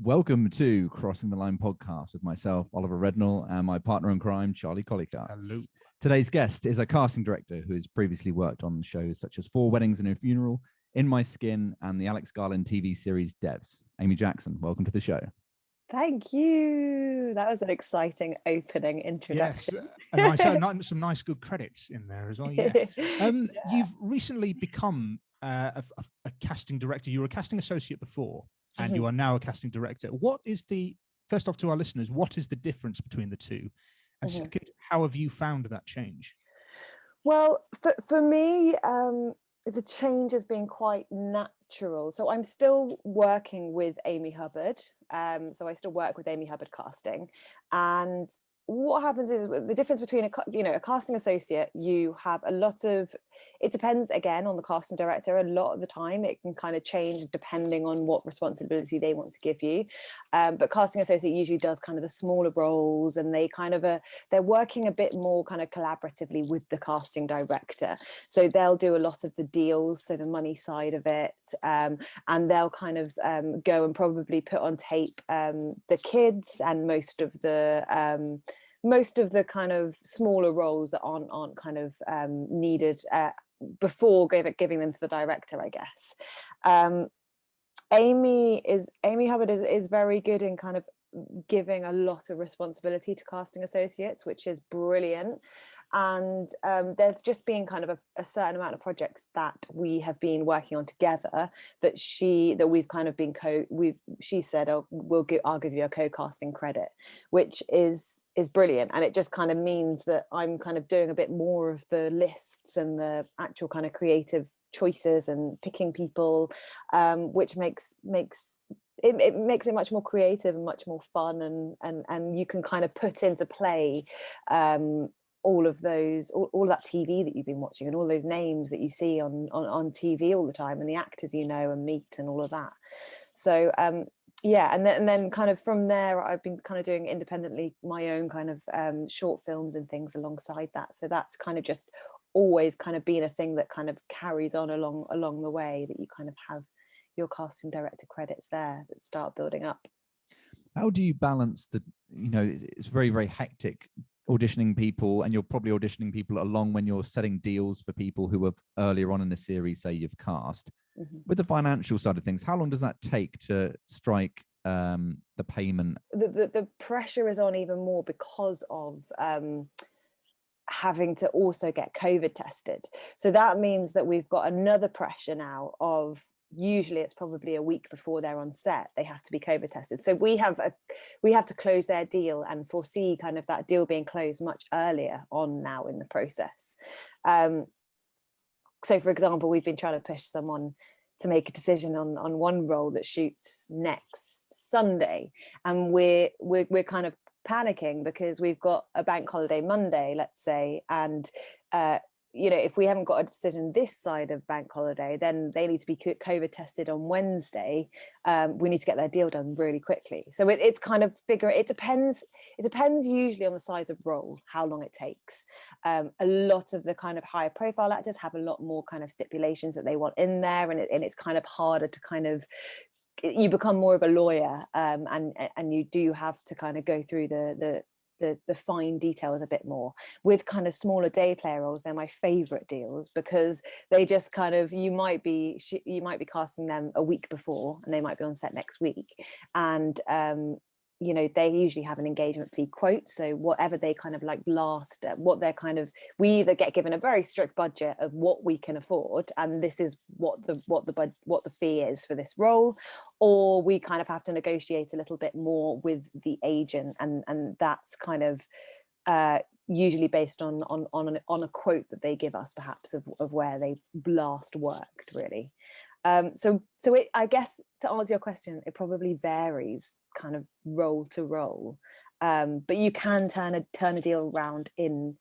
Welcome to Crossing the Line podcast with myself, Oliver Rednall, and my partner in crime, Charlie Collicutt. Hello. Today's guest is a casting director who has previously worked on shows such as Four Weddings and a Funeral, In My Skin, and the Alex Garland TV series Devs. Amy Jackson, welcome to the show. Thank you. That was an exciting opening introduction. Yes, some nice good credits in there as well. Yeah. You've recently become a casting director. You were a casting associate before, and you are now a casting director. What is first off to our listeners, what is the difference between the two? And second, how have you found that change? Well, for me, the change has been quite natural. So I'm still working with Amy Hubbard. So I still work with Amy Hubbard Casting. And what happens is the difference between a casting associate, you have a lot of, it depends again on the casting director. A lot of the time it can kind of change depending on what responsibility they want to give you. But casting associate usually does kind of the smaller roles, and they kind of they're working a bit more kind of collaboratively with the casting director. So they'll do a lot of the deals, so the money side of it, and they'll kind of go and probably put on tape the kids and most of the kind of smaller roles that aren't kind of needed before giving them to the director, I guess. Amy Hubbard is very good in kind of giving a lot of responsibility to casting associates, which is brilliant. And there's just been kind of a certain amount of projects that we have been working on together that we've kind of been she said, oh, I'll give you a co-casting credit, which is brilliant. And it just kind of means that I'm kind of doing a bit more of the lists and the actual kind of creative choices and picking people, which makes it much more creative and much more fun, and you can kind of put into play all of that TV that you've been watching and all those names that you see on TV all the time, and the actors and meet and all of that. So yeah, and then kind of from there I've been kind of doing independently my own kind of short films and things alongside that. So that's kind of just always kind of been a thing that kind of carries on along the way, that you kind of have your casting director credits there that start building up. How do you balance it's very, very hectic auditioning people, and you're probably auditioning people along when you're setting deals for people who have earlier on in the series, say you've cast, with the financial side of things. How long does that take to strike the payment? The pressure is on even more because of having to also get COVID tested. So that means that we've got another pressure now of, usually it's probably a week before they're on set, they have to be COVID tested. So we have to close their deal and foresee kind of that deal being closed much earlier on now in the process. So for example, we've been trying to push someone to make a decision on one role that shoots next Sunday, and we're kind of panicking because we've got a bank holiday Monday, let's say, and if we haven't got a decision this side of bank holiday, then they need to be COVID tested on Wednesday. We need to get their deal done really quickly. So it's kind of it depends usually on the size of role, how long it takes. A lot of the kind of higher profile actors have a lot more kind of stipulations that they want in there, and it's kind of harder to kind of, you become more of a lawyer, and you do have to kind of go through the fine details a bit more. With kind of smaller day player roles, they're my favorite deals, because they just kind of, you might be casting them a week before and they might be on set next week, and they usually have an engagement fee quote. So whatever they kind of like last, what they're kind of, we either get given a very strict budget of what we can afford, and this is what the fee is for this role, or we kind of have to negotiate a little bit more with the agent, and that's kind of usually based on a quote that they give us, perhaps of where they last worked, really. So I guess, to answer your question, it probably varies kind of role to role, but you can turn a deal around in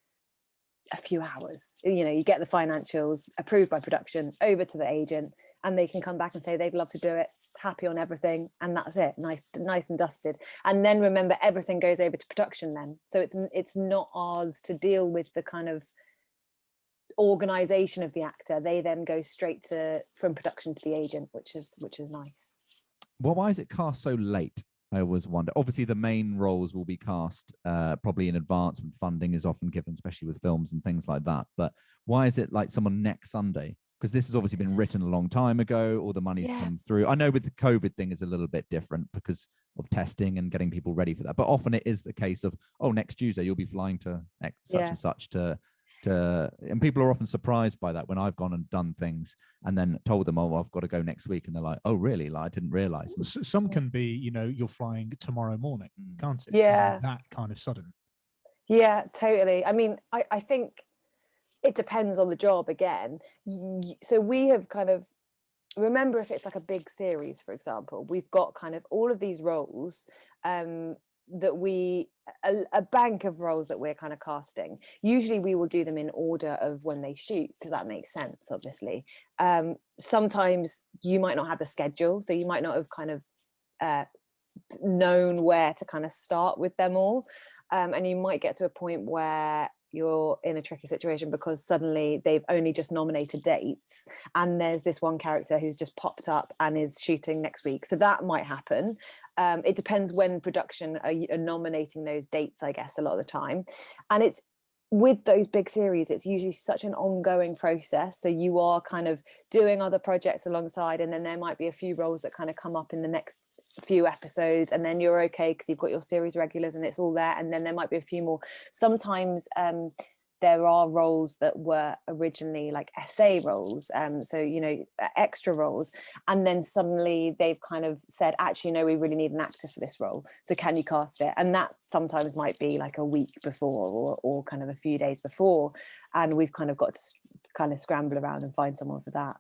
a few hours. You get the financials approved by production over to the agent, and they can come back and say they'd love to do it, happy on everything, and that's it, nice and dusted. And then remember, everything goes over to production then, so it's not ours to deal with the kind of organization of the actor. They then go straight from production to the agent, which is nice. Well, why is it cast so late? I always wonder. Obviously, the main roles will be cast probably in advance when funding is often given, especially with films and things like that. But why is it like someone next Sunday? Because this has obviously been written a long time ago. All the money's come through. I know with the COVID thing is a little bit different because of testing and getting people ready for that. But often it is the case of, oh, next Tuesday you'll be flying to such and such to and people are often surprised by that when I've gone and done things and then told them, oh, I've got to go next week, and they're like, oh really? Like, I didn't realize. Some can be, you're flying tomorrow morning, can't it? Yeah, that kind of sudden. Yeah, totally. I mean, I think it depends on the job again. So we have kind of, remember, if it's like a big series, for example, we've got kind of all of these roles that a bank of roles that we're kind of casting. Usually we will do them in order of when they shoot, because that makes sense, obviously. Sometimes you might not have the schedule, so you might not have kind of known where to kind of start with them all, and you might get to a point where you're in a tricky situation because suddenly they've only just nominated dates and there's this one character who's just popped up and is shooting next week. So that might happen. It depends when production are nominating those dates, I guess, a lot of the time. And it's with those big series, it's usually such an ongoing process. So you are kind of doing other projects alongside, and then there might be a few roles that kind of come up in the next few episodes, and then you're okay because you've got your series regulars and it's all there, and then there might be a few more. Sometimes there are roles that were originally like SA roles, so extra roles, and then suddenly they've kind of said, actually no, we really need an actor for this role, so can you cast it? And that sometimes might be like a week before or kind of a few days before, and we've kind of got to kind of scramble around and find someone for that.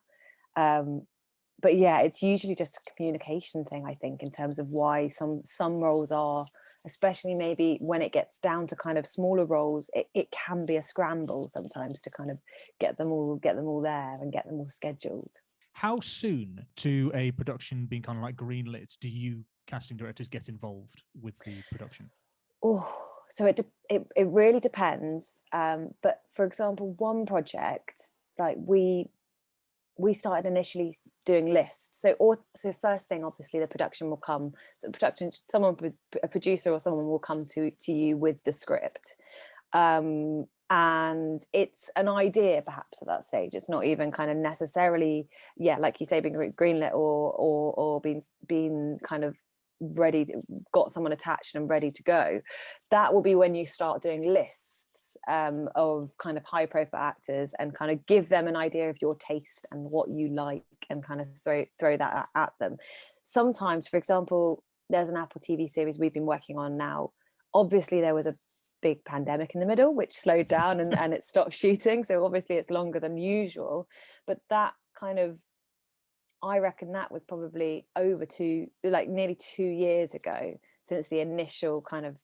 But yeah, it's usually just a communication thing, I think, in terms of why some roles are, especially maybe when it gets down to kind of smaller roles, it can be a scramble sometimes to kind of get them all there and get them all scheduled. How soon to a production being kind of like greenlit do you casting directors get involved with the production? Oh, so it really depends. But for example, one project, like we started initially doing lists. So first thing, obviously, the production will come. So a producer or someone will come to you with the script. And it's an idea perhaps at that stage. It's not even kind of necessarily, like you say, being greenlit or being kind of ready, got someone attached and ready to go. That will be when you start doing lists of kind of high profile actors and kind of give them an idea of your taste and what you like and kind of throw that at them. Sometimes, for example, there's an Apple TV series we've been working on now. Obviously there was a big pandemic in the middle which slowed down and it stopped shooting, so obviously it's longer than usual, but that kind of, I reckon that was probably nearly 2 years ago since the initial kind of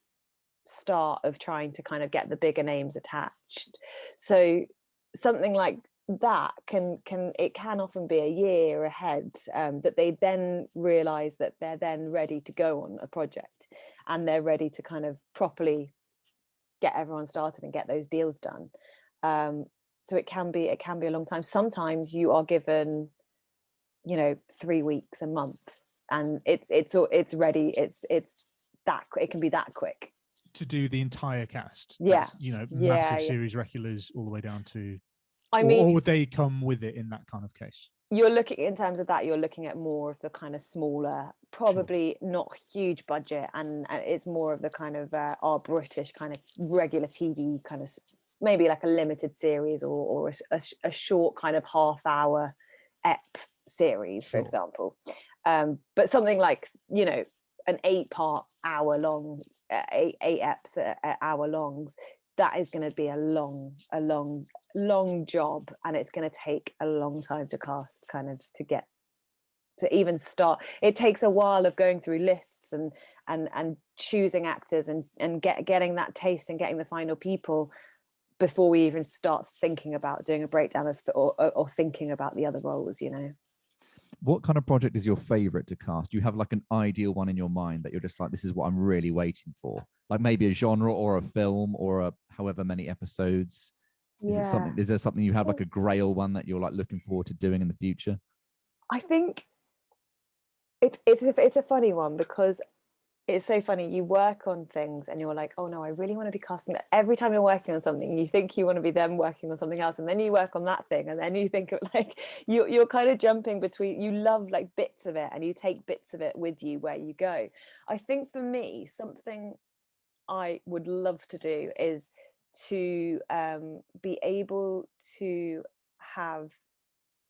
start of trying to kind of get the bigger names attached. So something like that can often be a year ahead, that they then realize that they're then ready to go on a project and they're ready to kind of properly get everyone started and get those deals done. So it can be a long time. Sometimes you are given 3 weeks, a month, and it's ready. It's that it can be that quick to do the entire cast. Massive series regulars all the way down to, or would they come with it in that kind of case? You're looking, in terms of that, you're looking at more of the kind of smaller, probably not huge budget, and it's more of the kind of our British kind of regular TV kind of, maybe like a limited series or a short kind of half-hour ep series, for example. But something like an 8-part hour long, 8 eps hour longs, that is going to be a long job, and it's going to take a long time to cast, kind of to even start. It takes a while of going through lists and choosing actors and getting that taste and getting the final people before we even start thinking about doing a breakdown of or thinking about the other roles. What kind of project is your favorite to cast? Do you have like an ideal one in your mind that you're just like, this is what I'm really waiting for? Like maybe a genre or a film or a however many episodes. Is there something you have, like a grail one that you're like looking forward to doing in the future? I think it's a funny one, because it's so funny. You work on things and you're like, oh no, I really want to be casting that. Every time you're working on something, you think you want to be them working on something else, and then you work on that thing, and then you think of like you're kind of jumping between. You love like bits of it, and you take bits of it with you where you go. I think for me, something I would love to do is to be able to have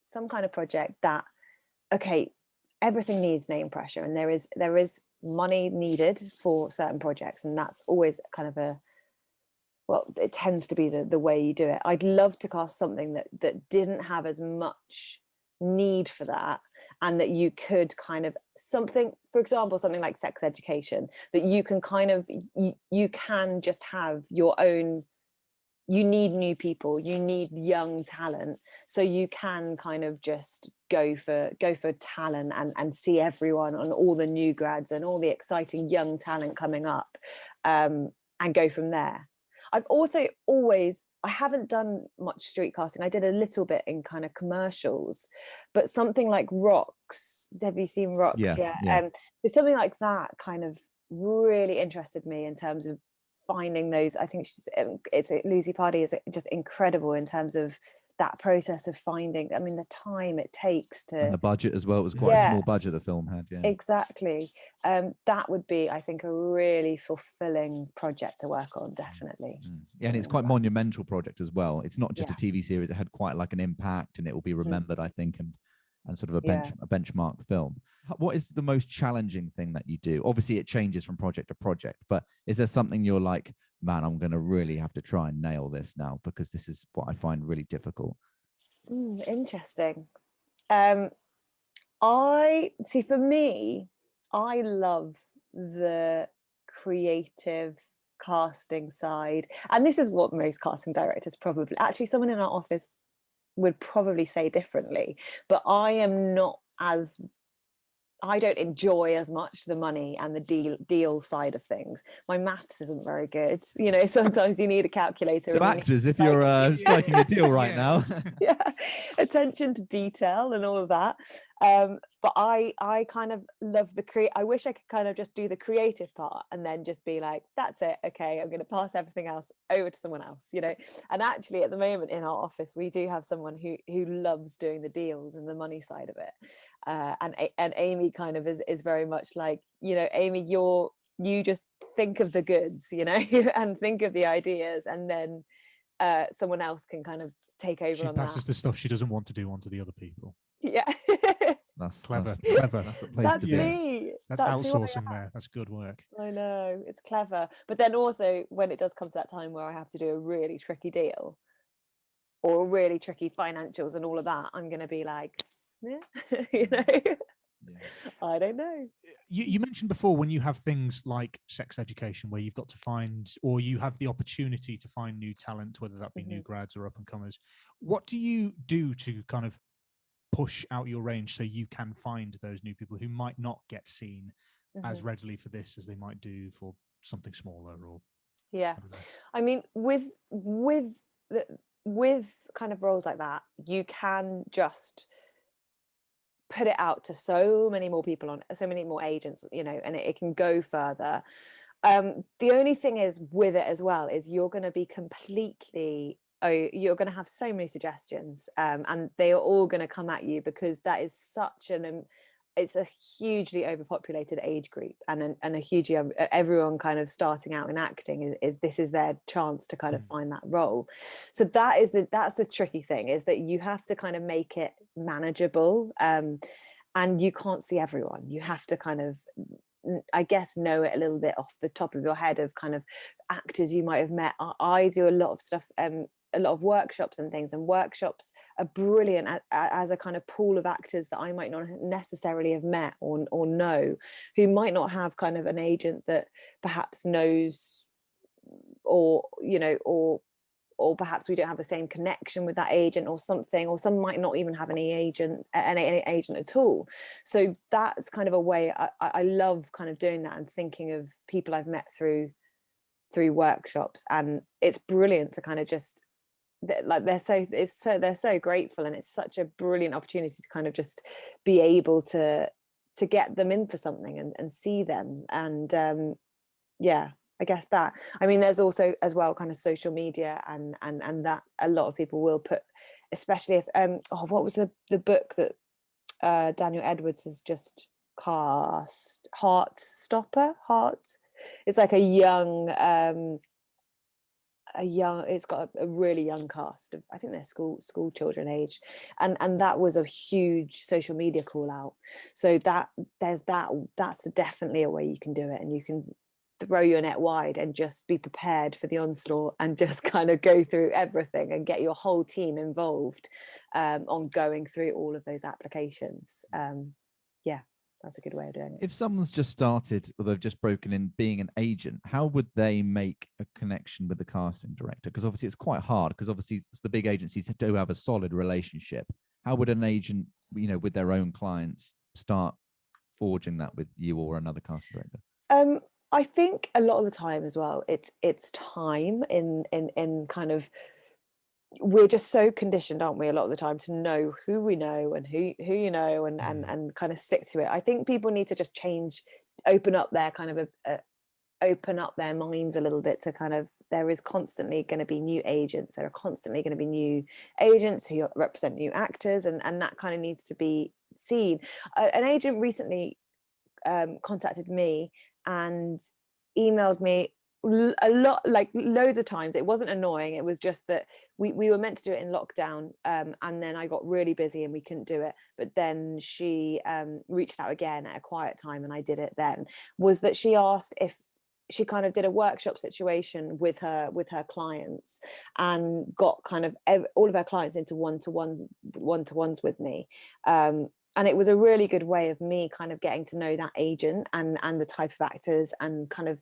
some kind of project that, okay, everything needs name pressure, and there is money needed for certain projects, and that's always kind of it tends to be the way you do it. I'd love to cast something that didn't have as much need for that, and that you could kind of something, for example, something like sex education, that you can kind of you can just have your own. You need new people, you need young talent, so you can kind of just go for talent and see everyone on all the new grads and all the exciting young talent coming up, and go from there. I've also I haven't done much street casting. I did a little bit in kind of commercials, but something like Rocks, have you seen Rocks? Yeah. There's something like that kind of really interested me in terms of finding those. I think Lucy Pardy is just incredible in terms of that process of finding, I mean, the time it takes to, and the budget as well. It was quite a small budget the film had. Yeah, exactly. That would be, I think, a really fulfilling project to work on, definitely. Yeah, and it's quite a monumental project as well. It's not just a TV series. It had quite like an impact, and it will be remembered, I think, and sort of a benchmark film. What is the most challenging thing that you do? Obviously it changes from project to project, but is there something you're like, man, I'm going to really have to try and nail this now, because this is what I find really difficult? Interesting. For me, I love the creative casting side, and this is what most casting directors probably, actually someone in our office would probably say differently, but I don't enjoy as much the money and the deal side of things. My maths isn't very good. You know, sometimes you need a calculator. So actors, if you're striking a deal right now. Attention to detail and all of that. But I kind of love I wish I could kind of just do the creative part and then just be like, that's it. Okay, I'm going to pass everything else over to someone else, you know. And actually at the moment in our office, we do have someone who loves doing the deals and the money side of it. And Amy kind of is very much like, you know, Amy, you just think of the goods, you know, and think of the ideas, and then someone else can kind of take over. She passes the stuff she doesn't want to do onto the other people. Yeah. That's clever. That's me. That's outsourcing there. That's good work. I know, it's clever. But then also when it does come to that time where I have to do a really tricky deal or really tricky financials and all of that, I'm going to be like, you know, I don't know. You mentioned before when you have things like sex education where you've got to find, or you have the opportunity to find new talent, whether that be new grads or up and comers. What do you do to kind of push out your range so you can find those new people who might not get seen as readily for this as they might do for something smaller? Or I mean, with kind of roles like that, you can just put it out to so many more people, on so many more agents, you know, and it can go further. The only thing is with it as well is you're going to be you're going to have so many suggestions, and they are all going to come at you, because that is such it's a hugely overpopulated age group, and a hugely everyone kind of starting out in acting this is their chance to kind of find that role. So that's the tricky thing, is that you have to kind of make it manageable, and you can't see everyone. You have to kind of, I guess, know it a little bit off the top of your head of kind of actors you might have met. I do a lot of stuff, a lot of workshops and things, and workshops are brilliant as a kind of pool of actors that I might not necessarily have met or know, who might not have kind of an agent that perhaps knows, or you know, or perhaps we don't have the same connection with that agent or something, or some might not even have any agent at all. So that's kind of a way I love kind of doing that, and thinking of people I've met through workshops, and it's brilliant to kind of just, like, they're so grateful, and it's such a brilliant opportunity to kind of just be able to to get them in for something and see them. And yeah, I guess that. I mean, there's also as well kind of social media and that a lot of people will put, especially if what was the book that Daniel Edwards has just cast, Heartstopper. It's like a young it's got a really young cast of, I think they're school children age, and that was a huge social media call out. So that's definitely a way you can do it, and you can throw your net wide and just be prepared for the onslaught and just kind of go through everything and get your whole team involved on going through all of those applications. Yeah, that's a good way of doing it. If someone's just started or they've just broken in being an agent, how would they make a connection with the casting director? Because obviously it's quite hard, because obviously the big agencies do have a solid relationship. How would an agent, with their own clients, start forging that with you or another casting director? I think a lot of the time as well, it's time in kind of, we're just so conditioned, aren't we, a lot of the time, to know who we know and who and kind of stick to it. I think people need to just open up their kind of open up their minds a little bit to kind of, there is constantly going to be new agents, there are constantly going to be new agents who represent new actors, and that kind of needs to be seen. An agent recently contacted me and emailed me a lot, like loads of times. It wasn't annoying, it was just that we were meant to do it in lockdown, and then I got really busy and we couldn't do it. But then she reached out again at a quiet time, and I did it then. Was that she asked if she kind of did a workshop situation with her clients, and got kind of all of her clients into one-to-ones with me. And it was a really good way of me kind of getting to know that agent and the type of actors, and kind of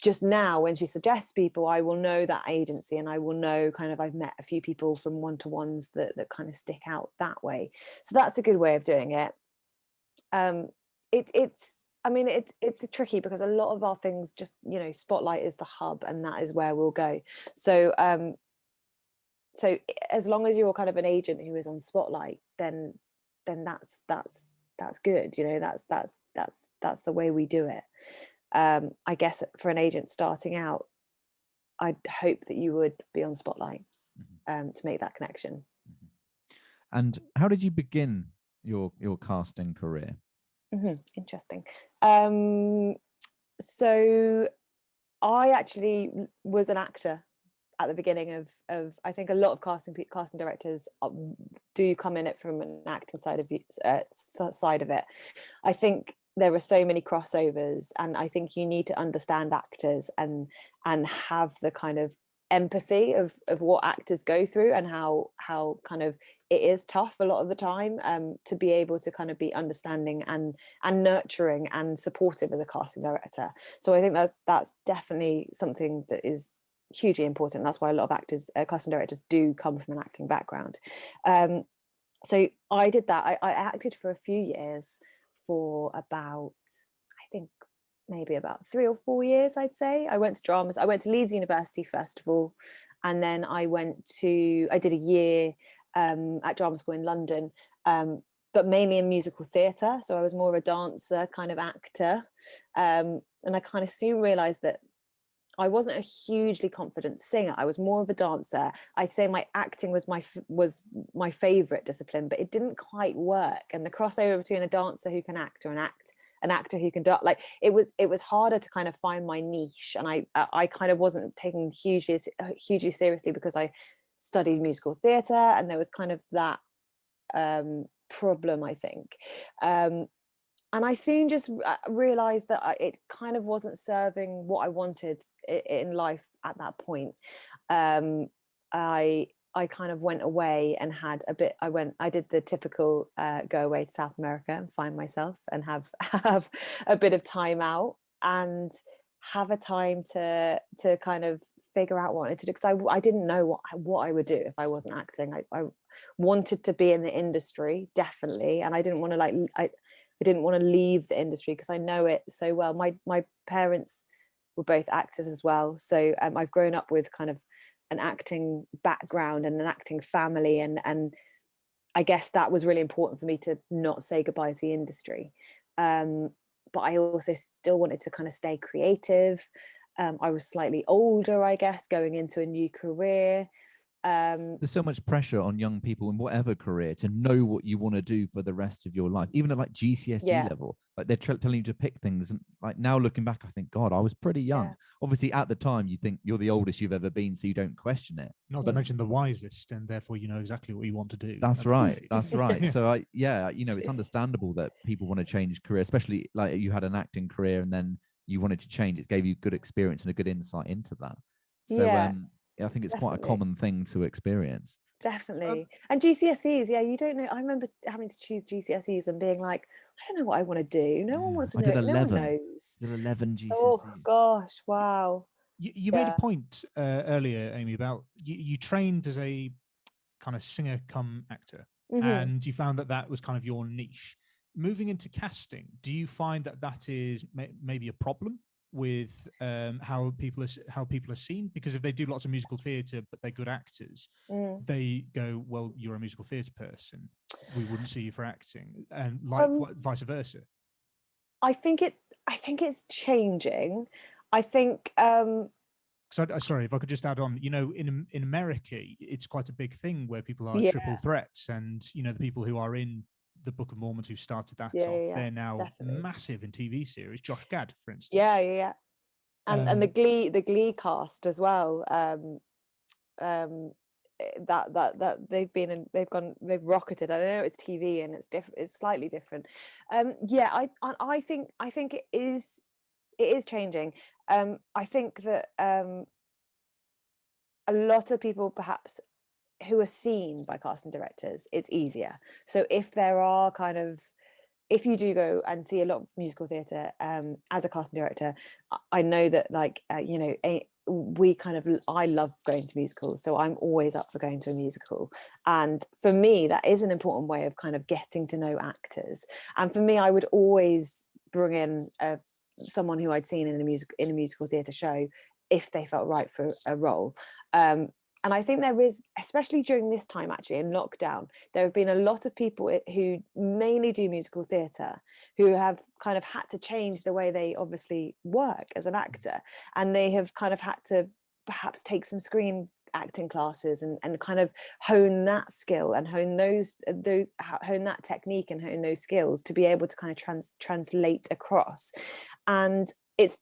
just now when she suggests people, I will know that agency, and I will know kind of, I've met a few people from one-to-ones that kind of stick out that way. So that's a good way of doing it. It's tricky because a lot of our things just, Spotlight is the hub, and that is where we'll go. So so as long as you're kind of an agent who is on Spotlight, then that's good, that's the way we do it. I guess for an agent starting out, I'd hope that you would be on Spotlight to make that connection. And how did you begin your casting career? Interesting. So I actually was an actor at the beginning of I think a lot of casting directors do come in it from an acting side of it. I think there are so many crossovers, and I think you need to understand actors and have the kind of empathy of what actors go through, and how kind of it is tough a lot of the time, to be able to kind of be understanding and nurturing and supportive as a casting director. So I think that's definitely something that is hugely important. That's why a lot of actors, casting directors, do come from an acting background. So I did that. I acted for a few years, for about, I think maybe about 3 or 4 years, I'd say. I went to dramas. I went to Leeds University first of all, and then I did a year at drama school in London, but mainly in musical theatre. So I was more of a dancer kind of actor, and I kind of soon realised that I wasn't a hugely confident singer. I was more of a dancer. I'd say my acting was my favourite discipline, but it didn't quite work. And the crossover between a dancer who can act or an actor who can dance, like it was harder to kind of find my niche. And I kind of wasn't taken hugely seriously, because I studied musical theatre, and there was kind of that problem, I think. And I soon just realised that it kind of wasn't serving what I wanted in life at that point. I kind of went away and had a bit. I did the typical go away to South America and find myself and have a bit of time out and have a time to kind of figure out what I wanted to do, because I didn't know what I would do if I wasn't acting. I wanted to be in the industry, definitely, and I didn't want to I didn't want to leave the industry because I know it so well. My parents were both actors as well, so I've grown up with kind of an acting background and an acting family, and I guess that was really important for me to not say goodbye to the industry. But I also still wanted to kind of stay creative. I was slightly older, I guess, going into a new career. There's so much pressure on young people in whatever career to know what you want to do for the rest of your life, even at like GCSE level. Like they're telling you to pick things, and like now looking back, I think, God, I was pretty young. Obviously, at the time, you think you're the oldest you've ever been, so you don't question it. Not to mention the wisest, and therefore you know exactly what you want to do. That's right. That's right. So it's understandable that people want to change career, especially like you had an acting career and then you wanted to change. It gave you good experience and a good insight into that. So I think it's quite a common thing to experience. Definitely. And GCSEs, you don't know. I remember having to choose GCSEs and being like, I don't know what I want to do. No one wants to know. Did 11. No one knows. Did 11 GCSEs. Oh gosh, wow. You made a point earlier, Amy, about you trained as a kind of singer come actor, and you found that was kind of your niche. Moving into casting, do you find that is maybe a problem with how people are seen? Because if they do lots of musical theatre but they're good actors, they go, well, you're a musical theatre person, we wouldn't see you for acting, and vice versa. I think it's changing. I think sorry, if I could just add on, in America it's quite a big thing where people are triple threats, and the people who are in the Book of Mormon who started that off, they're now massive in TV series. Josh Gad, for instance. And the Glee cast as well. That they've rocketed. I know it's TV and it's different. It's slightly different. I think it is changing. I think that a lot of people perhaps who are seen by casting directors, it's easier. So if you do go and see a lot of musical theatre as a casting director, I know that I love going to musicals, so I'm always up for going to a musical. And for me, that is an important way of kind of getting to know actors. And for me, I would always bring in someone who I'd seen in a musical theatre show if they felt right for a role. And I think there is, especially during this time, actually, in lockdown, there have been a lot of people who mainly do musical theatre who have kind of had to change the way they obviously work as an actor. And they have kind of had to perhaps take some screen acting classes and kind of hone that skill and hone that technique and hone those skills to be able to kind of translate across. And I've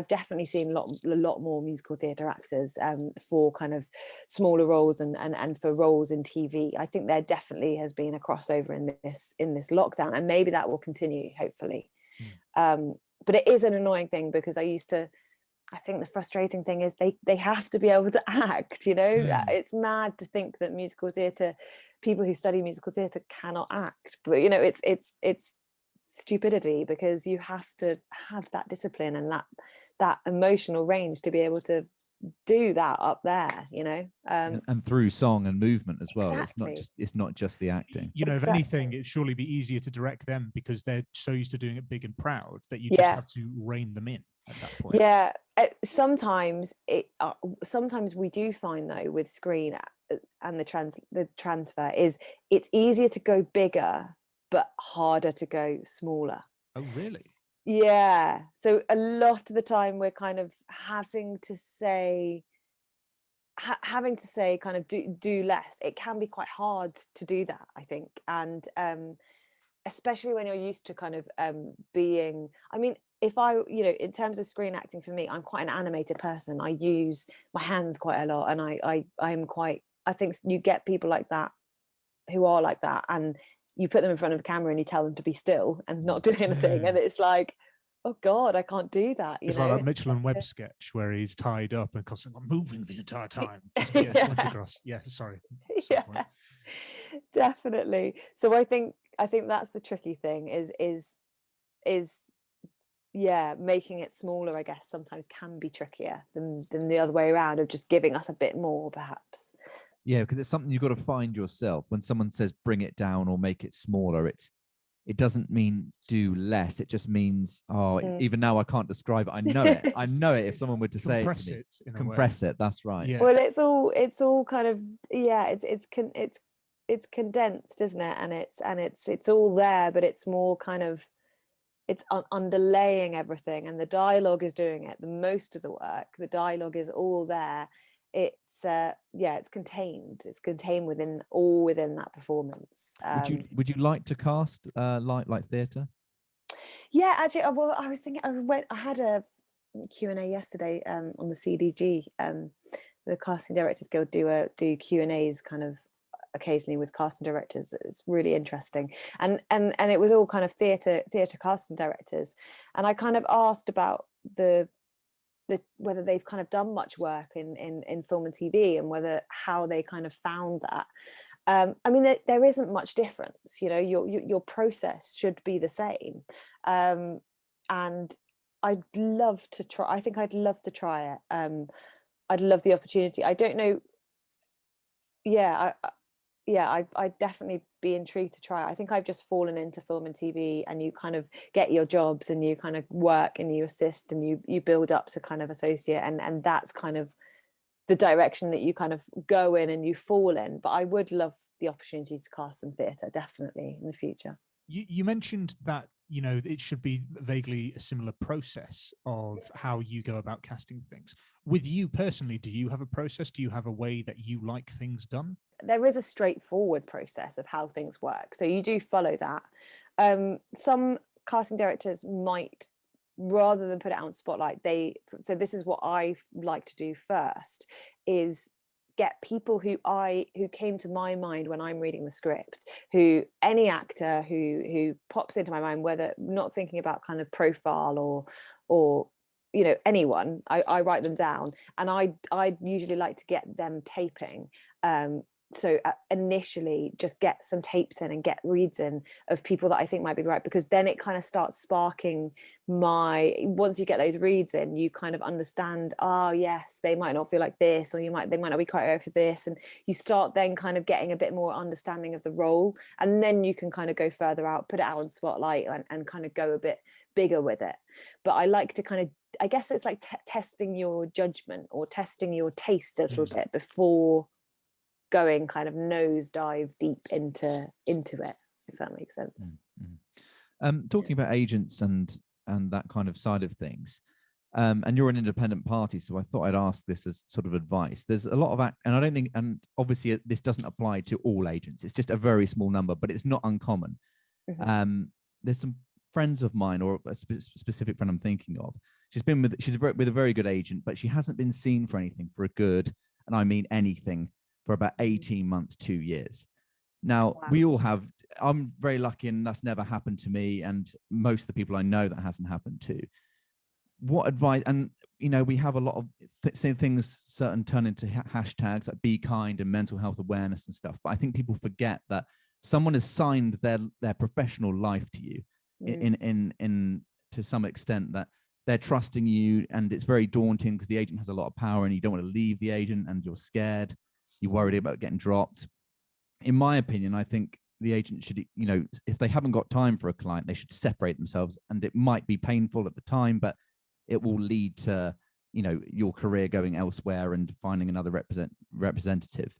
definitely seen a lot more musical theatre actors for kind of smaller roles and for roles in TV. I think there definitely has been a crossover in this lockdown, and maybe that will continue, hopefully. But it is an annoying thing because I think the frustrating thing is they have to be able to act. It's mad to think that musical theatre, people who study musical theatre cannot act, but it's stupidity, because you have to have that discipline and that emotional range to be able to do that up there, and through song and movement as well. Exactly. It's not just the acting. If anything, it'd surely be easier to direct them because they're so used to doing it big and proud that you just have to rein them in at that point. Sometimes we do find, though, with screen and the transfer is it's easier to go bigger but harder to go smaller. Oh, really? Yeah. So a lot of the time we're kind of having to say kind of do less. It can be quite hard to do that, I think. And especially when you're used to kind of being, I mean, if in terms of screen acting, for me, I'm quite an animated person. I use my hands quite a lot, and I think you get people like that who are like that, and you put them in front of a camera and you tell them to be still and not do anything, and it's like, oh God, I can't do that. It's like that Mitchell and Webb sketch where he's tied up and constantly moving the entire time. Just to get across. Yeah, sorry. Yeah, definitely. So I think that's the tricky thing is making it smaller, I guess, sometimes can be trickier than the other way around, of just giving us a bit more, perhaps. Yeah, because it's something you've got to find yourself. When someone says bring it down or make it smaller, it doesn't mean do less. It just means, even now I can't describe it. I know it. I know it. If someone were to say it to me, compress it. That's right. Yeah. Well, it's all kind of, it's condensed, isn't it? And it's all there, but it's more kind of underlaying everything, and the dialogue is doing it. The most of the work, the dialogue is all there. It's it's contained. It's contained within that performance. Would you like to cast like theatre? Yeah, actually, well, I was thinking. I had a Q&A yesterday on the CDG. The Casting Directors Guild do Q&As kind of occasionally with casting directors. It's really interesting, and it was all kind of theatre casting directors, and I kind of asked about the whether they've kind of done much work in film and TV, and how they kind of found that. I mean, there isn't much difference, you know. Your process should be the same, and I'd love to try. I think I'd love to try it. I'd love the opportunity. I don't know. Yeah, I'd definitely be intrigued to try it. I think I've just fallen into film and TV, and you kind of get your jobs and you kind of work and you assist and you build up to kind of associate, and that's kind of the direction that you kind of go in and you fall in. But I would love the opportunity to cast some theatre, definitely, in the future. You mentioned that, you know, it should be vaguely a similar process of how you go about casting things. With you personally, do you have a process? Do you have a way that you like things done? There is a straightforward process of how things work, so you do follow that. Some casting directors might, rather than put it out on spotlight, so this is what I like to do first, is get people who came to my mind when I'm reading the script, any actor who pops into my mind, whether not thinking about kind of profile or you know, anyone. I write them down, and I usually like to get them taping. So initially just get some tapes in and get reads in of people that I think might be right, because then it kind of starts sparking once you get those reads in, you kind of understand, oh yes, they might not feel like this, or they might not be quite right for this, and you start then kind of getting a bit more understanding of the role, and then you can kind of go further out, put it out on spotlight, and kind of go a bit bigger with it. But I like to kind of, I guess it's like testing your judgment or testing your taste a little bit before going kind of nosedive deep into it, if that makes sense. Talking about agents and that kind of side of things, and you're an independent party, so I thought I'd ask this as sort of advice. There's a lot of and I don't think, and obviously this doesn't apply to all agents, it's just a very small number, but it's not uncommon. There's some friends of mine, or a specific friend I'm thinking of, she's with a very good agent, but she hasn't been seen for anything for a good, and I mean anything, for about 18 months, 2 years. Now, wow. We all have, I'm very lucky, and that's never happened to me, and most of the people I know that hasn't happened to. What advice, and you know, we have a lot of things certain turn into hashtags like be kind and mental health awareness and stuff, but I think people forget that someone has signed their professional life to you in to some extent, that they're trusting you, and it's very daunting because the agent has a lot of power and you don't want to leave the agent, and you're scared. You're worried about getting dropped. In my opinion, I think the agent should, you know, if they haven't got time for a client, they should separate themselves, and it might be painful at the time, but it will lead to, you know, your career going elsewhere and finding another representative.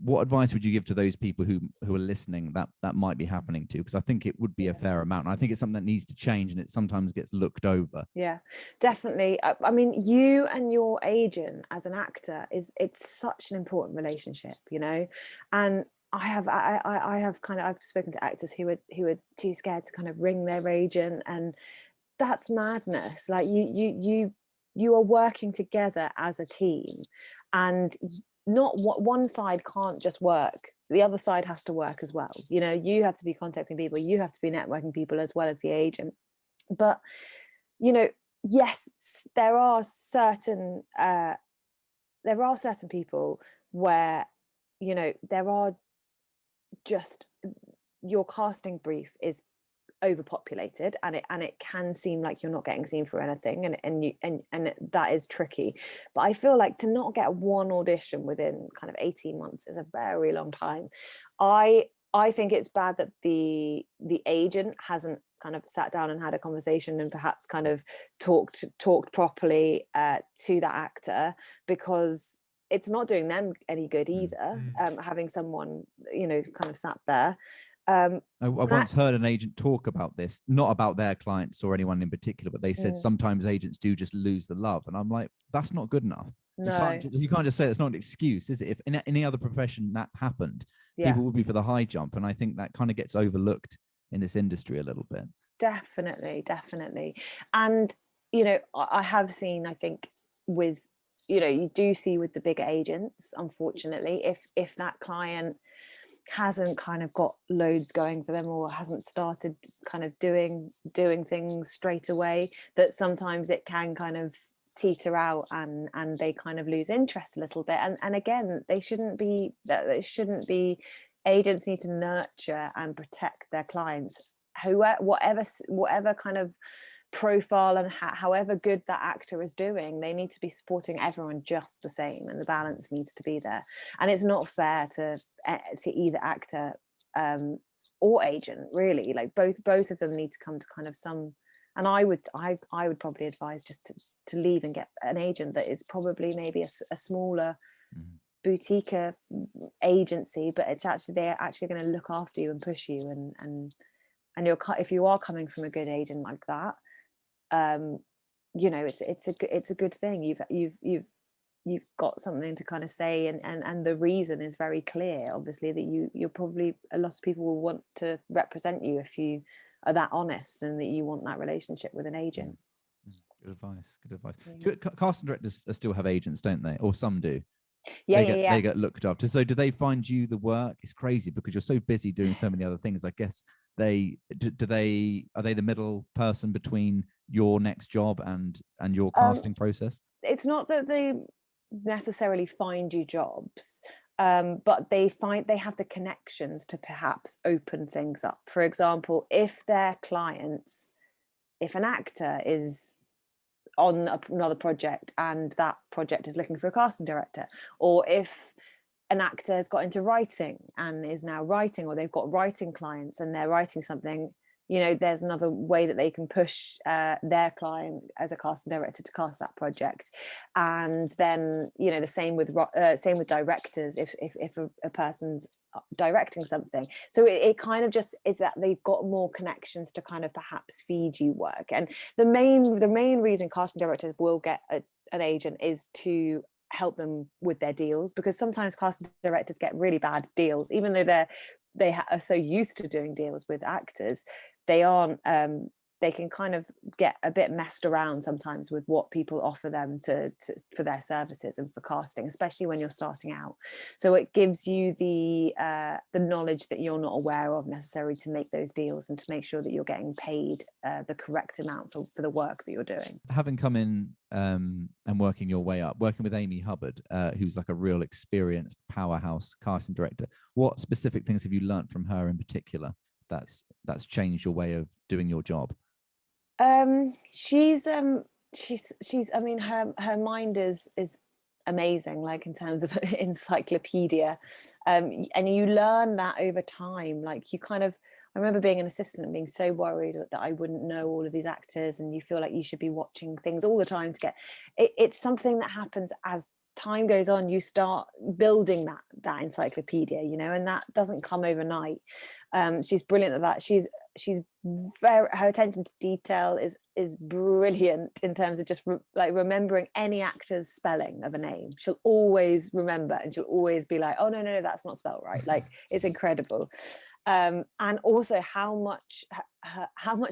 What advice would you give to those people who are listening that might be happening to? Because I think it would be a fair amount. And I think it's something that needs to change, and it sometimes gets looked over. Yeah, definitely. I mean, you and your agent as an actor it's such an important relationship, you know. And I've spoken to actors who are too scared to kind of ring their agent, and that's madness. Like you are working together as a team, and not one side can't just work, the other side has to work as well. You know, you have to be contacting people, you have to be networking people as well as the agent. But you know, yes, there are certain people where, you know, there are just, your casting brief is overpopulated, and it can seem like you're not getting seen for anything, and that is tricky. But I feel like to not get one audition within kind of 18 months is a very long time. I think it's bad that the agent hasn't kind of sat down and had a conversation and perhaps kind of talked properly to that actor, because it's not doing them any good either, having someone, you know, kind of sat there. I once heard an agent talk about this, not about their clients or anyone in particular, but they said sometimes agents do just lose the love. And I'm like, that's not good enough. No. You can't just say it's not an excuse, is it? If in any other profession that happened, people would be for the high jump. And I think that kind of gets overlooked in this industry a little bit. Definitely. And, you know, I have seen, I think with, you know, you do see with the bigger agents, unfortunately, if that client hasn't kind of got loads going for them or hasn't started kind of doing things straight away, that sometimes it can kind of teeter out and they kind of lose interest a little bit. And again, they shouldn't be. Agents need to nurture and protect their clients, whatever kind of profile and however good that actor is doing. They need to be supporting everyone just the same, and the balance needs to be there. And it's not fair to either actor or agent, really. Like both of them need to come to kind of some. And I would probably advise just to leave and get an agent that is probably maybe a smaller boutique agency, but they're actually going to look after you and push you, and if you are coming from a good agent like that, you know, it's a good thing. You've got something to kind of say, and the reason is very clear, obviously, that you're probably, a lot of people will want to represent you if you are that honest and that you want that relationship with an agent. Good advice. Yes. Casting directors still have agents, don't they? Or some do. They get looked after. So do they find you the work? It's crazy because you're so busy doing so many other things. I guess are they the middle person between your next job and your casting process? It's not that they necessarily find you jobs, but they have the connections to perhaps open things up. For example, if their clients, if an actor is on another project and that project is looking for a casting director, or if an actor has got into writing and is now writing, or they've got writing clients and they're writing something, you know, there's another way that they can push their client as a casting director to cast that project. And then, you know, the same with directors, if a person's directing something. So it kind of just is that they've got more connections to kind of perhaps feed you work. And the main reason casting directors will get an agent is to help them with their deals, because sometimes casting directors get really bad deals, even though they are so used to doing deals with actors. They aren't they can kind of get a bit messed around sometimes with what people offer them for their services and for casting, especially when you're starting out. So it gives you the knowledge that you're not aware of necessarily to make those deals and to make sure that you're getting paid the correct amount for the work that you're doing. Having come in and working your way up, working with Amy Hubbard, who's like a real experienced powerhouse casting director, what specific things have you learned from her in particular that's changed your way of doing your job? She's I mean, her mind is amazing, like in terms of encyclopedia, and you learn that over time. Like, you kind of, I remember being an assistant and being so worried that I wouldn't know all of these actors, and you feel like you should be watching things all the time to get it's something that happens as time goes on. You start building that encyclopedia, you know, and that doesn't come overnight. She's brilliant at that. She's very, her attention to detail is brilliant in terms of just remembering any actor's spelling of a name. She'll always remember, and she'll always be like, oh no, that's not spelled right. Like, it's incredible. And also how much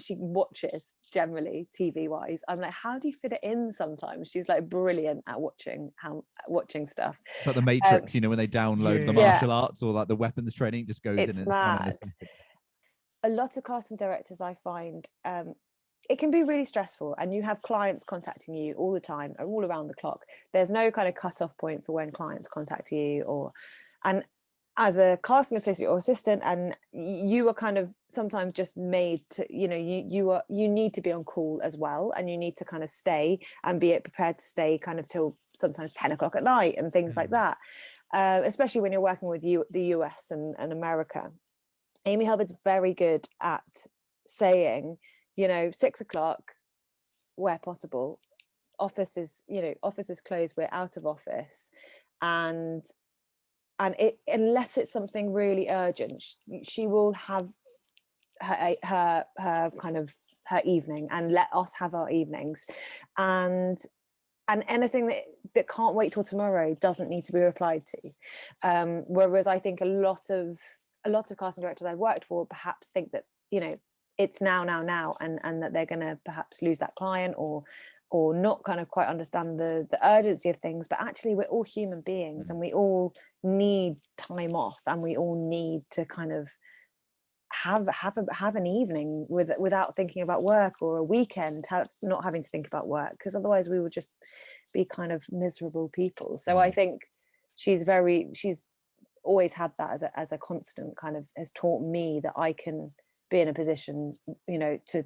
she watches generally TV wise. I'm like, how do you fit it in? Sometimes she's like brilliant at watching stuff. It's like the Matrix, you know, when they download the martial arts or like the weapons training, just goes in and mad. A lot of casting directors, I find, it can be really stressful, and you have clients contacting you all the time, all around the clock. There's no kind of cut-off point for when clients contact you, and as a casting associate or assistant, and you are kind of sometimes just made to, you know, you need to be on call as well, and you need to kind of stay and be prepared to stay kind of till sometimes 10 o'clock at night and things like that, especially when you're working with the US and America. Amy Hubbard's very good at saying, you know, 6 o'clock where possible, office is closed, we're out of office, and and unless it's something really urgent, she will have her kind of her evening and let us have our evenings, and anything that can't wait till tomorrow doesn't need to be replied to. Whereas I think a lot of casting directors I've worked for perhaps think that, you know, it's now, and that they're going to perhaps lose that client or not kind of quite understand the urgency of things. But actually, we're all human beings, and we all need time off, and we all need to kind of have an evening without thinking about work, or a weekend not having to think about work, because otherwise we would just be kind of miserable people. So I think she's always had that as a constant, kind of has taught me that I can be in a position, you know, to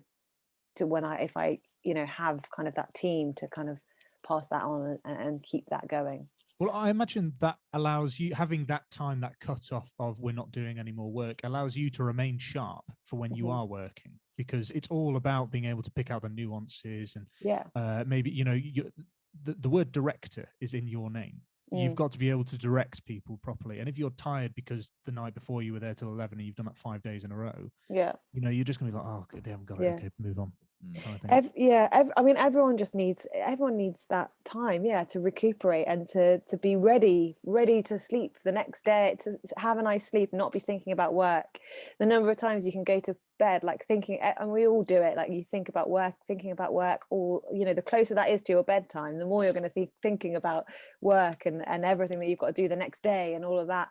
when if I you know have kind of that team to kind of pass that on and keep that going. Well, I imagine that allows you, having that time, that cut off of we're not doing any more work, allows you to remain sharp for when you are working, because it's all about being able to pick out the nuances and maybe, you know, the word director is in your name. You've got to be able to direct people properly. And if you're tired because the night before you were there till 11 and you've done that 5 days in a row, you know, you're just going to be like, oh, they haven't got it. Okay, move on. I mean, everyone needs that time, to recuperate and to be ready to sleep the next day, to have a nice sleep, not be thinking about work. The number of times you can go to bed like thinking, and we all do it, like you thinking about work, or, you know, the closer that is to your bedtime, the more you're going to be thinking about work and everything that you've got to do the next day and all of that.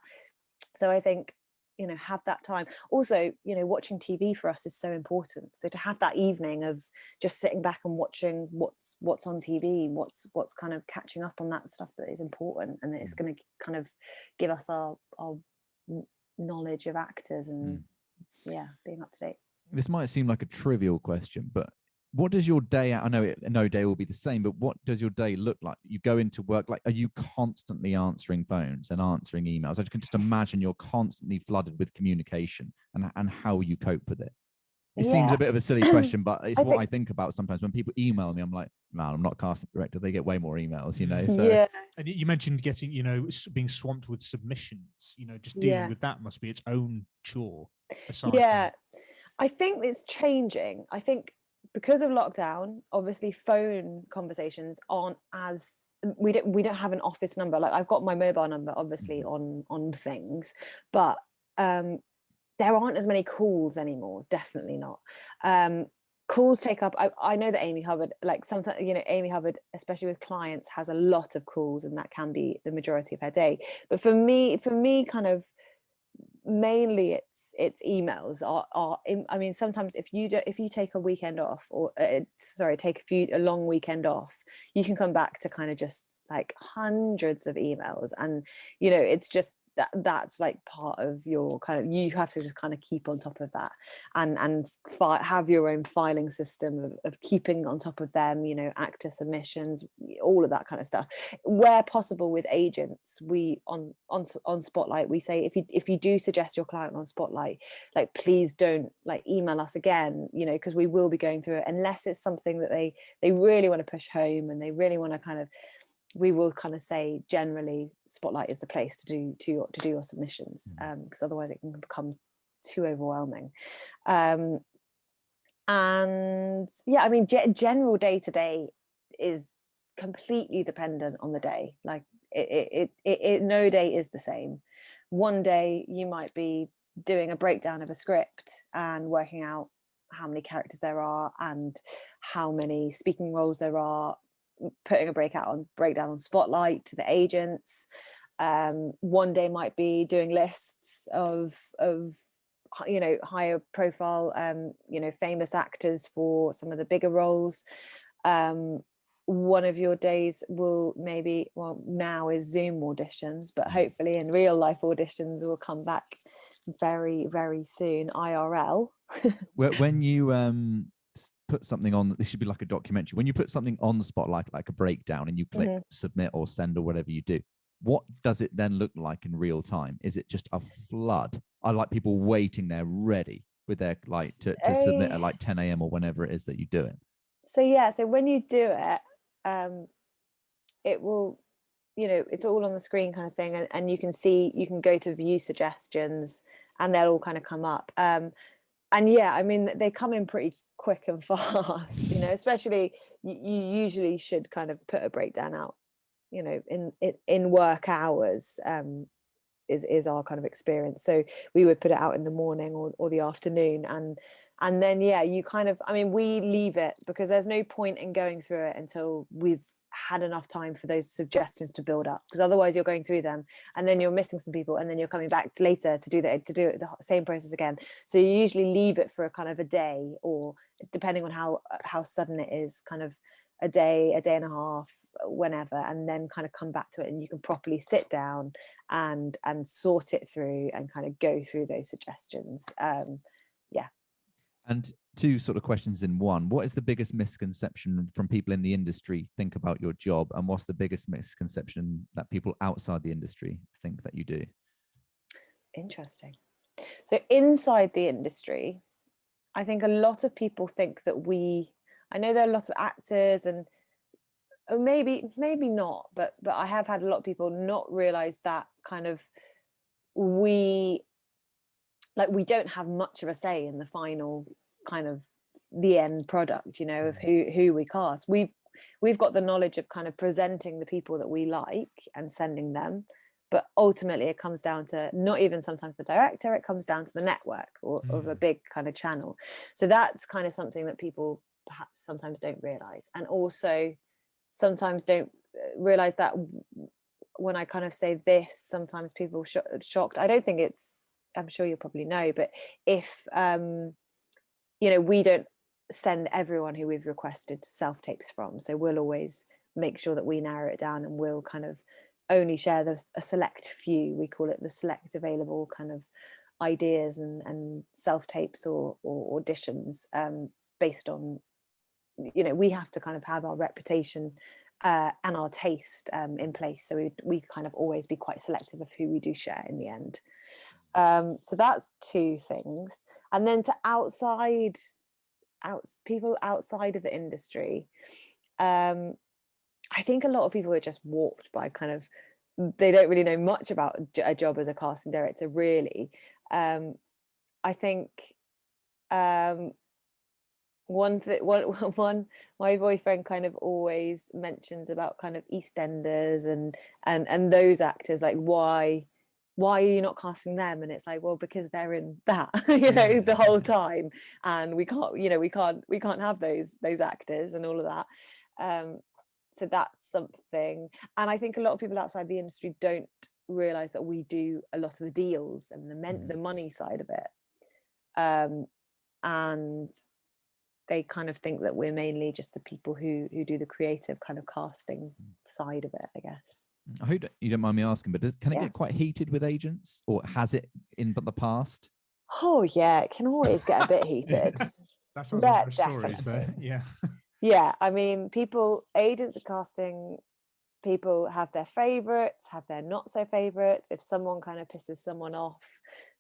So I think, you know, have that time. Also, you know, watching TV for us is so important. So to have that evening of just sitting back and watching what's on TV, what's kind of catching up on that stuff that is important, and that it's going to kind of give us our knowledge of actors and being up to date. This might seem like a trivial question, but what does your day, I know no day will be the same, but what does your day look like? You go into work, like, are you constantly answering phones and answering emails? I can just imagine you're constantly flooded with communication, and how you cope with it. It seems a bit of a silly question, but it's what I think about sometimes when people email me. I'm like, man, I'm not a casting director. They get way more emails, you know? So. And you mentioned getting, you know, being swamped with submissions, you know, just dealing with that must be its own chore. I think it's changing. I think because of lockdown, obviously phone conversations aren't as, we don't have an office number. Like, I've got my mobile number obviously on things, but there aren't as many calls anymore. Definitely not. Calls take up, I know that Amy Hubbard, like sometimes, you know, Amy Hubbard, especially with clients, has a lot of calls, and that can be the majority of her day. But for me kind of mainly it's emails are I mean, sometimes if you take a weekend off, or take a long weekend off, you can come back to kind of just like hundreds of emails, and, you know, it's just that's like part of your kind of, you have to just kind of keep on top of that, and have your own filing system of keeping on top of them, you know, actor submissions, all of that kind of stuff. Where possible with agents, we on Spotlight, we say, if you do suggest your client on Spotlight, like, please don't like email us again, you know, because we will be going through it, unless it's something that they really want to push home, and they really want to kind of, we will kind of say generally Spotlight is the place to do your submissions, because otherwise it can become too overwhelming. And I mean, general day to day is completely dependent on the day. Like it no day is the same. One day you might be doing a breakdown of a script and working out how many characters there are and how many speaking roles there are, putting a breakdown on Spotlight to the agents. One day might be doing lists of you know, higher profile you know, famous actors for some of the bigger roles. One of your days will maybe, well, now is Zoom auditions, but hopefully in real life auditions will come back very, very soon, IRL. When you put something on, this should be like a documentary, when you put something on the Spotlight, like a breakdown, and you click submit or send or whatever you do, what does it then look like in real time? Is it just a flood? I like people waiting there ready with their, like, to submit at like 10 a.m. or whenever it is that you do it. So when you do it, it will, you know, it's all on the screen kind of thing, and you can see, you can go to view suggestions and they'll all kind of come up. And yeah, I mean, they come in pretty quick and fast, you know, especially you usually should kind of put a breakdown out, you know, in work hours, is our kind of experience. So we would put it out in the morning or the afternoon, and then yeah, you kind of, I mean, we leave it because there's no point in going through it until we've had enough time for those suggestions to build up, because otherwise you're going through them and then you're missing some people, and then you're coming back later to do the same process again. So you usually leave it for a kind of a day, or depending on how sudden it is, kind of a day and a half, whenever, and then kind of come back to it, and you can properly sit down and sort it through and kind of go through those suggestions. Yeah. And two sort of questions in one. What is the biggest misconception from people in the industry think about your job? And what's the biggest misconception that people outside the industry think that you do? Interesting. So inside the industry, I think a lot of people think that I know there are a lot of actors, and maybe not, but I have had a lot of people not realize that kind of we don't have much of a say in the final kind of the end product, you know, of who we cast. We've got the knowledge of kind of presenting the people that we like and sending them, but ultimately it comes down to not even sometimes the director, it comes down to the network or of a big kind of channel. So that's kind of something that people perhaps sometimes don't realize, and also sometimes don't realize that when I kind of say this, sometimes people shocked. I don't think it's, I'm sure you'll probably know, but if you know, we don't send everyone who we've requested self tapes from, so we'll always make sure that we narrow it down, and we'll kind of only share a select few, we call it the select available kind of ideas and self tapes or auditions, based on, you know, we have to kind of have our reputation and our taste in place, so we kind of always be quite selective of who we do share in the end. So that's two things. And then to people outside of the industry, I think a lot of people are just warped by kind of, they don't really know much about a job as a casting director, really. I think one my boyfriend kind of always mentions about kind of EastEnders and those actors, like why are you not casting them? And it's like, well, because they're in that, you know, the whole time, and we can't have those actors and all of that. So that's something. And I think a lot of people outside the industry don't realize that we do a lot of the deals and the money side of it, and they kind of think that we're mainly just the people who do the creative kind of casting side of it, I guess. I hope you don't mind me asking, but can it get quite heated with agents, or has it in the past? Oh yeah, it can always get a bit heated. That's our stories there. Yeah, I mean, agents are casting, people have their favorites, have their not so favorites. If someone kind of pisses someone off,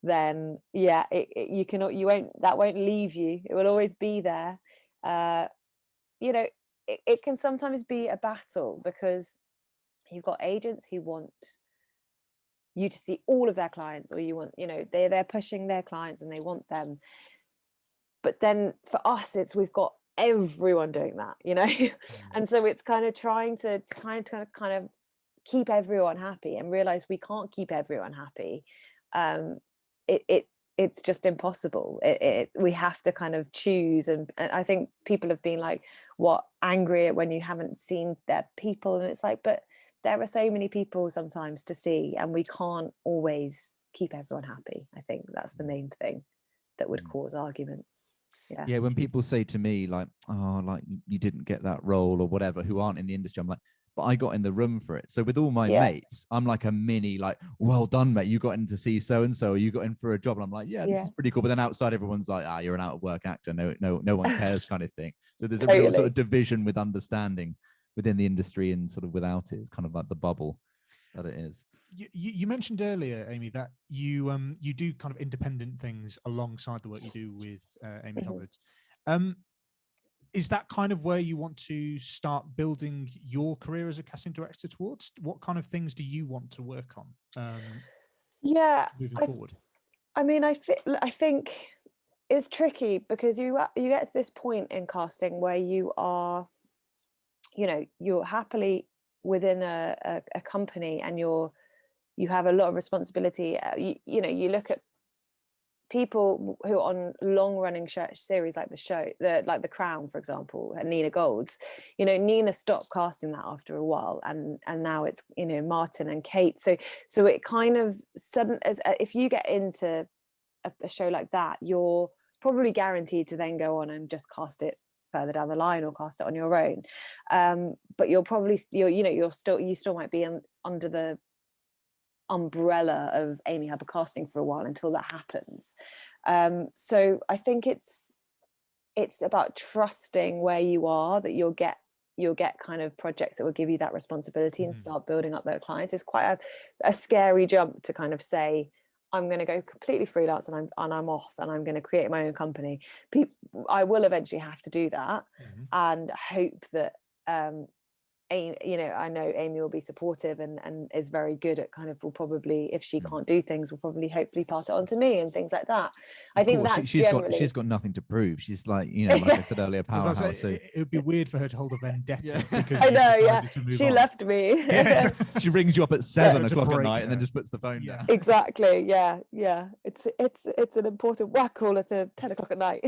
then yeah, that won't leave you. It will always be there. You know, it can sometimes be a battle, because you've got agents who want you to see all of their clients, or you want, you know, they're pushing their clients and they want them. But then for us, we've got everyone doing that, you know. And so it's kind of trying to kind of keep everyone happy, and realize we can't keep everyone happy. It's just impossible. We have to kind of choose, and I think people have been like, what, angry when you haven't seen their people, and it's like, but there are so many people sometimes to see, and we can't always keep everyone happy. I think that's the main thing that would cause arguments. Yeah, when people say to me like, oh, like you didn't get that role or whatever, who aren't in the industry, I'm like, but I got in the room for it. So with all my mates, I'm like a mini, like, well done, mate, you got in to see so and so, or you got in for a job, and I'm like, this is pretty cool. But then outside, everyone's like, you're an out of work actor, no one cares, kind of thing. So there's a real sort of division with understanding within the industry, and sort of without it, it's kind of like the bubble that it is. You mentioned earlier, Amy, that you do kind of independent things alongside the work you do with Amy Hubbard. is that kind of where you want to start building your career as a casting director towards? What kind of things do you want to work on moving forward? I mean, I think it's tricky because you get to this point in casting where you are, you know, you're happily within a company and you have a lot of responsibility. You know, you look at people who are on long-running series like the Crown, for example, and Nina Gold's. You know, Nina stopped casting that after a while, and now it's, you know, Martin and Kate. So it kind of if you get into a show like that, you're probably guaranteed to then go on and just cast it further down the line or cast it on your own. But you still might be under the umbrella of Amy Hubbard casting for a while until that happens. So I think it's about trusting where you are, that you'll get kind of projects that will give you that responsibility and start building up their clients. It's quite a scary jump to kind of say, I'm going to go completely freelance and I'm off and I'm going to create my own company. I will eventually have to do that, and hope that Amy, you know, I know Amy will be supportive and is very good at kind of, will probably, if she can't do things, will probably hopefully pass it on to me and things like that. I think that's she's got nothing to prove. She's like, you know, like I said earlier, powerhouse. So it would be weird for her to hold a vendetta because I know, she left me. She rings you up at 7 o'clock at night and then just puts the phone down. Exactly. Yeah. It's an important work call at 10 o'clock at night.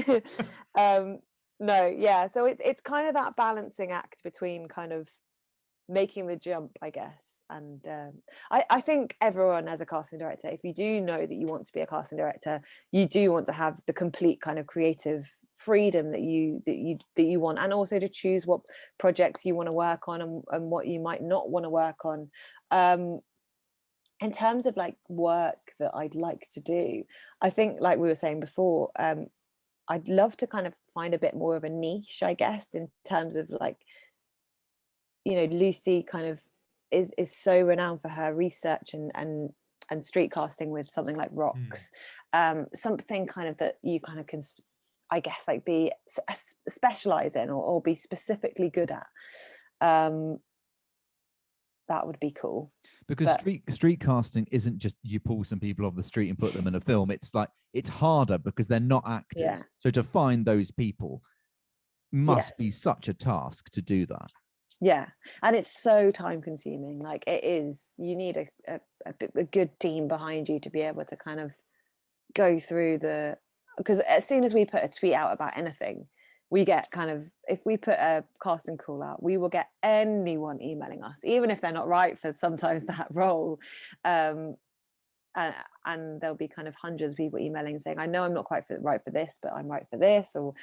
So it's kind of that balancing act between kind of making the jump, I guess. And I think everyone as a casting director, if you do know that you want to be a casting director, you do want to have the complete kind of creative freedom that you want, and also to choose what projects you want to work on and what you might not want to work on. In terms of like work that I'd like to do, I think, like we were saying before, I'd love to kind of find a bit more of a niche, I guess, in terms of like, you know, Lucy kind of is so renowned for her research and street casting with something like Rocks. Something kind of that you kind of can, I guess, like be specialize in or be specifically good at. That would be cool. Because street casting isn't just you pull some people off the street and put them in a film. It's like, it's harder because they're not actors. Yeah. So to find those people must be such a task to do that. Yeah, and it's so time consuming. Like it is, you need a good team behind you to be able to kind of go through because as soon as we put a tweet out about anything, we get kind of, if we put a casting call out, we will get anyone emailing us, even if they're not right for sometimes that role. And there'll be kind of hundreds of people emailing saying, I know I'm not quite right for this, but I'm right for this. Or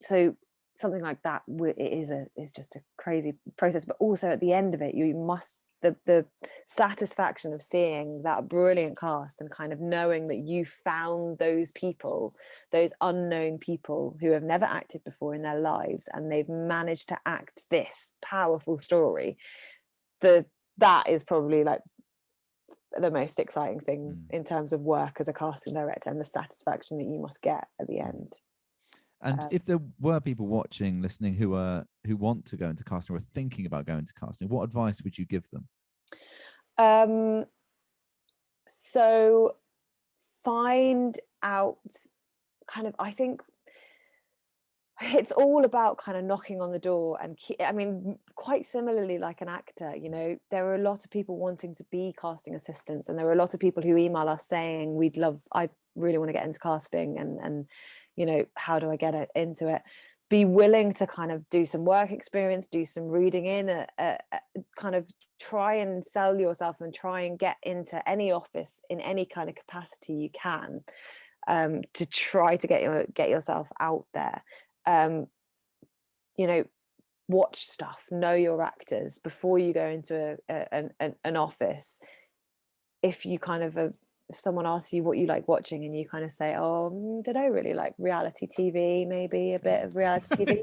so something like that, is just a crazy process. But also at the end of it, you must, the satisfaction of seeing that brilliant cast and kind of knowing that you found those people, those unknown people who have never acted before in their lives, and they've managed to act this powerful story, that is probably like the most exciting thing in terms of work as a casting director, and the satisfaction that you must get at the end. And if there were people watching, listening, who want to go into casting or are thinking about going to casting, what advice would you give them? So find out kind of, I think it's all about kind of knocking on the door and I mean, quite similarly like an actor, you know, there are a lot of people wanting to be casting assistants, and there are a lot of people who email us saying, I really want to get into casting, and you know, how do I get into it? Be willing to kind of do some work experience, do some reading in, kind of try and sell yourself and try and get into any office in any kind of capacity you can, to try to get yourself out there. You know, watch stuff, know your actors before you go into an office. If you kind of if someone asks you what you like watching and you kind of say, oh, don't know, really like reality TV, maybe a bit of reality TV.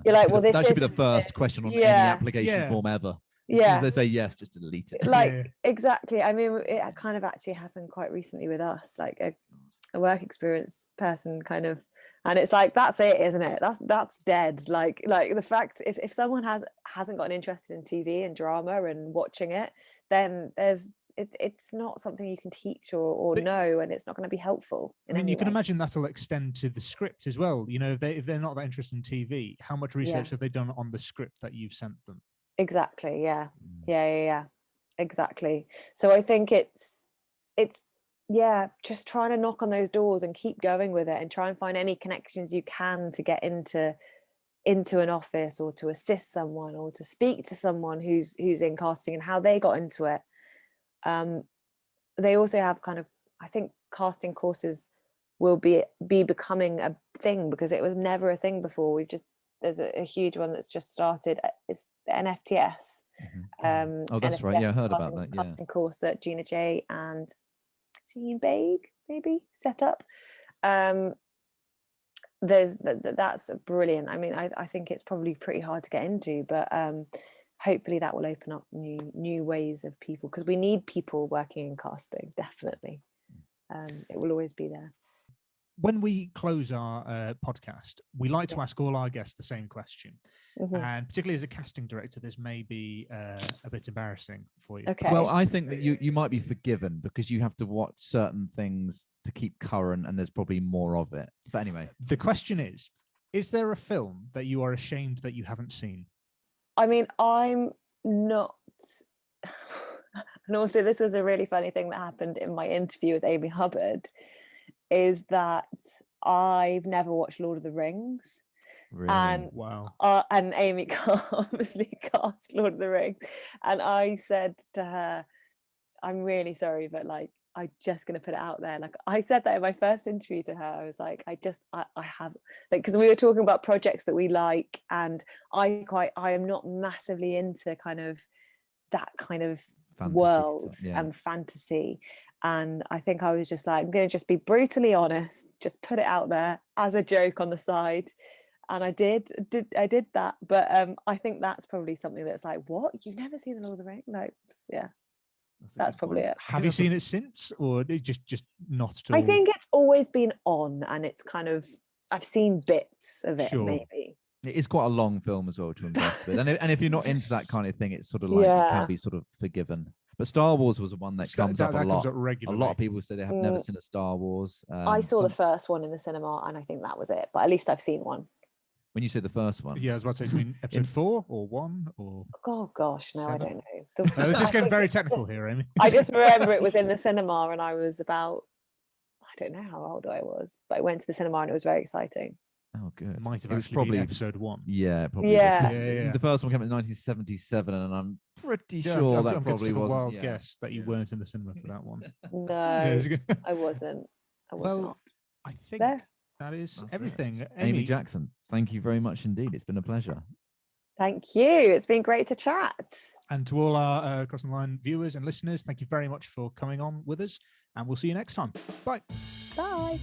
You're like, well, that should be the first question on any application form ever. As soon as they say yes, just delete it. Like exactly. I mean, it kind of actually happened quite recently with us. Like a work experience person kind of And it's like, that's it, isn't it? That's dead. Like the fact, if someone hasn't gotten interested in TV and drama and watching it, then it's not something you can teach or know, and it's not going to be helpful. I mean, you can imagine that'll extend to the script as well. You know, if they're not that interested in TV, how much research have they done on the script that you've sent them? Exactly. Yeah. Exactly. So I think it's just trying to knock on those doors and keep going with it, and try and find any connections you can to get into an office, or to assist someone, or to speak to someone who's in casting and how they got into it. They also have kind of, I think casting courses will be becoming a thing, because it was never a thing before. There's a huge one that's just started. It's the NFTS. Oh, that's NFTS right. Yeah, I heard about that. Casting course that Jina Jay and Jean Baig maybe set up. That's brilliant. I mean, I think it's probably pretty hard to get into, but hopefully that will open up new ways of people, because we need people working in casting, definitely. It will always be there. When we close our podcast, we like to ask all our guests the same question. And particularly as a casting director, this may be a bit embarrassing for you. Okay. Well, I think that you might be forgiven, because you have to watch certain things to keep current, and there's probably more of it. But anyway. The question is there a film that you are ashamed that you haven't seen? I mean, I'm not... And also, this was a really funny thing that happened in my interview with Amy Hubbard, is that I've never watched Lord of the Rings. Really? And wow. And Amy obviously cast Lord of the Rings, and I said to her, I'm really sorry, but like, I'm just going to put it out there. Like, I said that in my first interview to her. I was like, I have, like, because we were talking about projects that we like, and I am not massively into kind of that kind of fantasy world and fantasy. And I think I was just like, I'm going to just be brutally honest, just put it out there as a joke on the side. And I did that. But I think that's probably something that's like, what? You've never seen the Lord of the Rings? Like, yeah. That's probably it. Have you seen it since, or just not at all? I think it's always been on, and it's kind of, I've seen bits of it, maybe. It is quite a long film as well to invest with, and if you're not into that kind of thing, it's sort of like it can be sort of forgiven. But Star Wars was one that comes up a lot. A lot of people say they have never seen a Star Wars. I saw the first one in the cinema, and I think that was it. But at least I've seen one. When you say the first one, yeah, I was about to say, do you mean episode 4 or 1 or? Oh gosh, no, 7? I don't know. Let's just get very technical here, Amy. I just remember it was in the cinema, and I was about, I don't know how old I was, but I went to the cinema, and it was very exciting. Oh, good. It might have actually been episode 1. Yeah, probably. Yeah. The first one came out in 1977, and I'm pretty sure that probably was a wild guess that you weren't in the cinema for that one. No, I wasn't. Well, I think that is everything. Amy Jackson, thank you very much indeed. It's been a pleasure. Thank you. It's been great to chat. And to all our Crossing the Line viewers and listeners, thank you very much for coming on with us, and we'll see you next time. Bye. Bye.